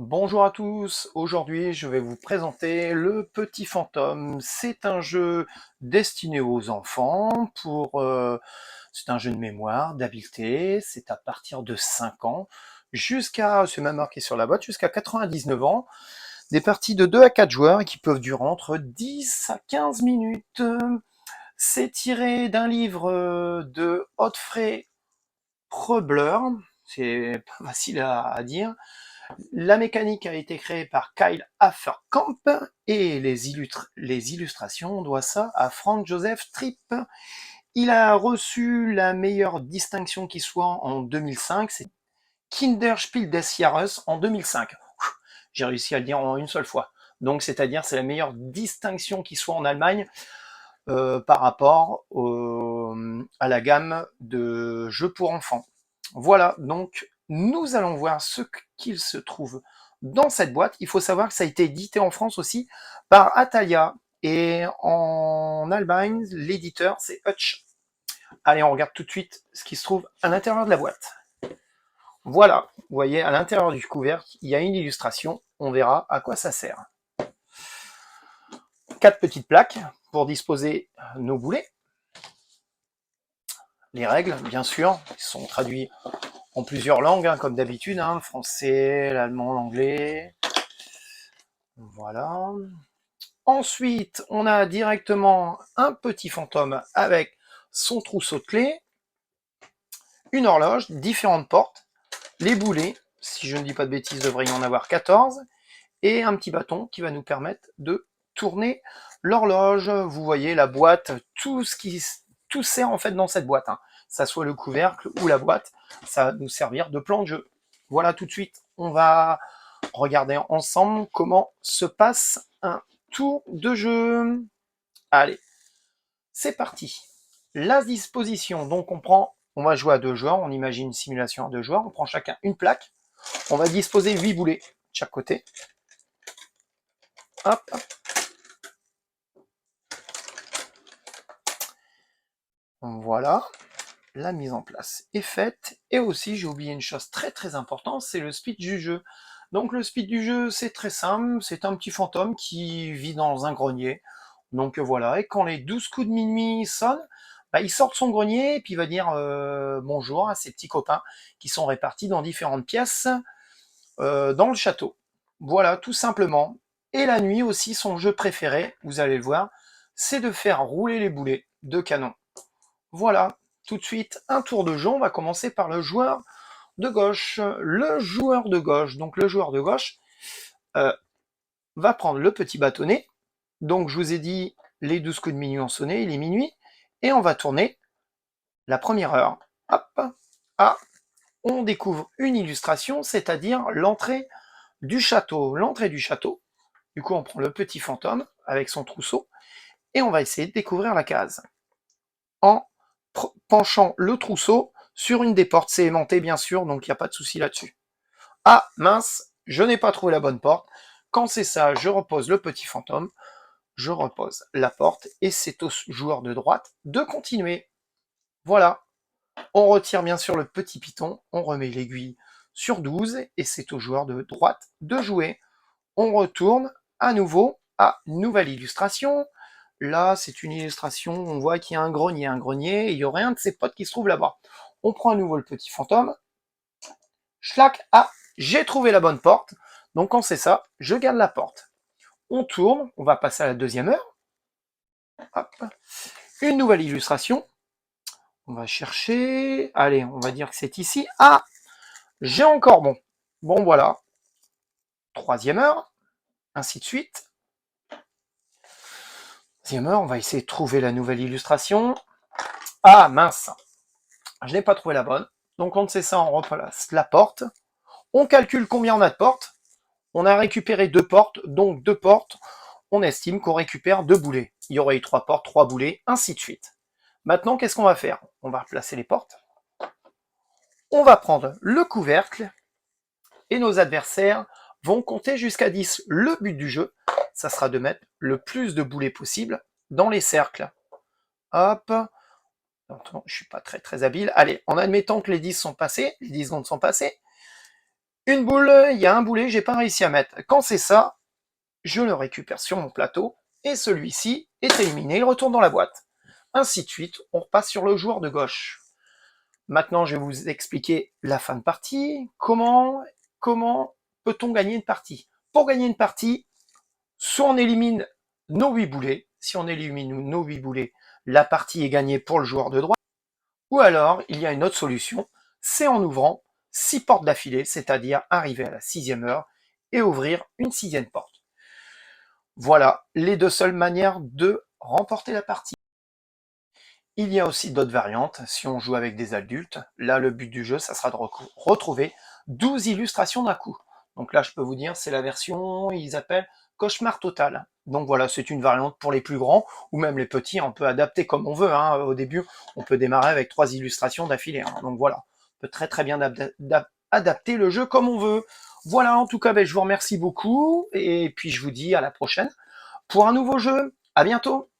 Bonjour à tous, aujourd'hui je vais vous présenter le Petit Fantôme. C'est un jeu destiné aux enfants, c'est un jeu de mémoire, d'habileté, c'est à partir de 5 ans c'est même marqué sur la boîte, jusqu'à 99 ans. Des parties de 2 à 4 joueurs et qui peuvent durer entre 10 à 15 minutes. C'est tiré d'un livre de Godfrey Preubler, c'est pas facile à dire. La mécanique a été créée par Kyle Haferkamp et les illustrations, on doit ça à Frank Joseph Tripp. Il a reçu la meilleure distinction qui soit en 2005, c'est Kinderspiel des Jahres en 2005. J'ai réussi à le dire en une seule fois. Donc c'est-à-dire c'est la meilleure distinction qui soit en Allemagne par rapport à la gamme de jeux pour enfants. Voilà, donc nous allons voir ce qu'il se trouve dans cette boîte. Il faut savoir que ça a été édité en France aussi par Atalia. Et en Allemagne, l'éditeur, c'est Hutch. Allez, on regarde tout de suite ce qui se trouve à l'intérieur de la boîte. Voilà, vous voyez, à l'intérieur du couvercle, il y a une illustration. On verra à quoi ça sert. 4 petites plaques pour disposer nos boulets. Les règles, bien sûr, qui sont traduits en plusieurs langues, comme d'habitude, le français, l'allemand, l'anglais. Voilà. Ensuite, on a directement un petit fantôme avec son trousseau de clés, une horloge, différentes portes, les boulets, si je ne dis pas de bêtises, devrait y en avoir 14, et un petit bâton qui va nous permettre de tourner l'horloge. Vous voyez la boîte, tout sert en fait dans cette boîte. Ça soit le couvercle ou la boîte, ça va nous servir de plan de jeu. Voilà, tout de suite, on va regarder ensemble comment se passe un tour de jeu. Allez, c'est parti. La disposition, donc on va jouer à 2 joueurs, on imagine une simulation à 2 joueurs, on prend chacun une plaque, on va disposer 8 boulets de chaque côté. Hop. Voilà, la mise en place est faite. Et aussi, j'ai oublié une chose très très importante, c'est le speed du jeu. Donc le speed du jeu, c'est très simple, c'est un petit fantôme qui vit dans un grenier. Donc voilà, et quand les 12 coups de minuit sonnent, il sort de son grenier et puis il va dire bonjour à ses petits copains qui sont répartis dans différentes pièces dans le château. Voilà, tout simplement. Et la nuit aussi, son jeu préféré, vous allez le voir, c'est de faire rouler les boulets de canon. Voilà, tout de suite, un tour de jeu. On va commencer par le joueur de gauche. Le joueur de gauche, donc le joueur de gauche, va prendre le petit bâtonnet. Donc, je vous ai dit, les 12 coups de minuit ont sonné, il est minuit. Et on va tourner la première heure. Hop, ah, on découvre une illustration, c'est-à-dire l'entrée du château. L'entrée du château. Du coup, on prend le petit fantôme avec son trousseau et on va essayer de découvrir la case. En penchant le trousseau sur une des portes. C'est aimanté, bien sûr, donc il n'y a pas de souci là-dessus. Ah, mince, je n'ai pas trouvé la bonne porte. Quand c'est ça, je repose le petit fantôme, je repose la porte, et c'est au joueur de droite de continuer. Voilà. On retire bien sûr le petit piton, on remet l'aiguille sur 12, et c'est au joueur de droite de jouer. On retourne à nouveau à nouvelle illustration. Là, c'est une illustration, on voit qu'il y a un grenier, et il y aurait un de ses potes qui se trouve là-bas. On prend à nouveau le petit fantôme. Schlac, ah, j'ai trouvé la bonne porte. Donc quand c'est ça, je garde la porte. On tourne, on va passer à la deuxième heure. Hop. Une nouvelle illustration. On va chercher. Allez, on va dire que c'est ici. Ah, j'ai encore bon. Bon, voilà. Troisième heure, ainsi de suite. Deuxième heure, on va essayer de trouver la nouvelle illustration. Ah, mince. Je n'ai pas trouvé la bonne. Donc quand c'est ça, on replace la porte. On calcule combien on a de portes. On a récupéré 2 portes, donc 2 portes, on estime qu'on récupère 2 boulets. Il y aurait eu 3 portes, 3 boulets, ainsi de suite. Maintenant, qu'est-ce qu'on va faire? On va replacer les portes. On va prendre le couvercle et nos adversaires vont compter jusqu'à 10. Le but du jeu, ça sera de mettre le plus de boulets possible dans les cercles. Hop. Je suis pas très habile. Allez, en admettant que les 10 sont passés, les 10 secondes sont passées, Une boule, il y a un boulet, j'ai pas réussi à mettre. Quand c'est ça, je le récupère sur mon plateau et celui-ci est éliminé, il retourne dans la boîte. Ainsi de suite, on repasse sur le joueur de gauche. Maintenant, je vais vous expliquer la fin de partie. Comment peut-on gagner une partie? Pour gagner une partie, soit on élimine nos 8 boulets. Si on élimine nos 8 boulets, la partie est gagnée pour le joueur de droite. Ou alors, il y a une autre solution, c'est en ouvrant 6 portes d'affilée, c'est-à-dire arriver à la 6e heure et ouvrir une 6e porte. Voilà les deux seules manières de remporter la partie. Il y a aussi d'autres variantes, si on joue avec des adultes. Là, le but du jeu, ça sera de retrouver 12 illustrations d'un coup. Donc là, je peux vous dire, c'est la version, ils appellent Cauchemar Total. Donc voilà, c'est une variante pour les plus grands, ou même les petits, on peut adapter comme on veut. Hein. Au début, on peut démarrer avec 3 illustrations d'affilée. Hein. Donc voilà, on peut très bien adapter le jeu comme on veut. Voilà, en tout cas, je vous remercie beaucoup, et puis je vous dis à la prochaine pour un nouveau jeu. À bientôt!